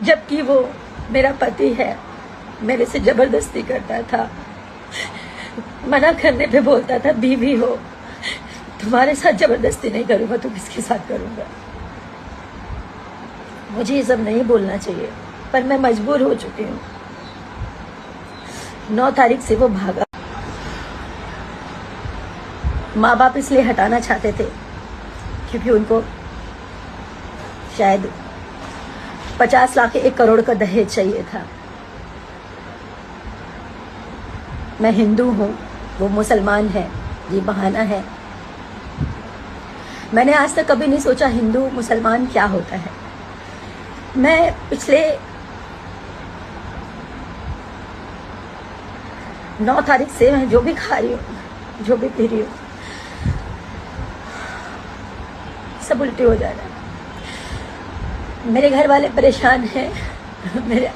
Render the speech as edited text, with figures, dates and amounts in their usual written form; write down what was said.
जबकि वो मेरा पति है, मेरे से जबरदस्ती करता था, मना करने पे बोलता था बीवी हो, तुम्हारे साथ जबरदस्ती नहीं करूंगा तो किसके साथ करूंगा। मुझे ये सब नहीं बोलना चाहिए, पर मैं मजबूर हो चुकी हूँ। 9 तारीख से वो भागा। माँ बाप इसलिए हटाना चाहते थे क्योंकि उनको शायद 50 लाख 1 करोड़ का दहेज चाहिए था। मैं हिंदू हूँ, वो मुसलमान है, ये बहाना है। मैंने आज तक कभी नहीं सोचा हिंदू मुसलमान क्या होता है। मैं पिछले 9 तारीख से मैं जो भी खा रही हूँ, जो भी पी रही हूँ, सब उल्टी हो जा रहा है। मेरे घर वाले परेशान हैं, मेरे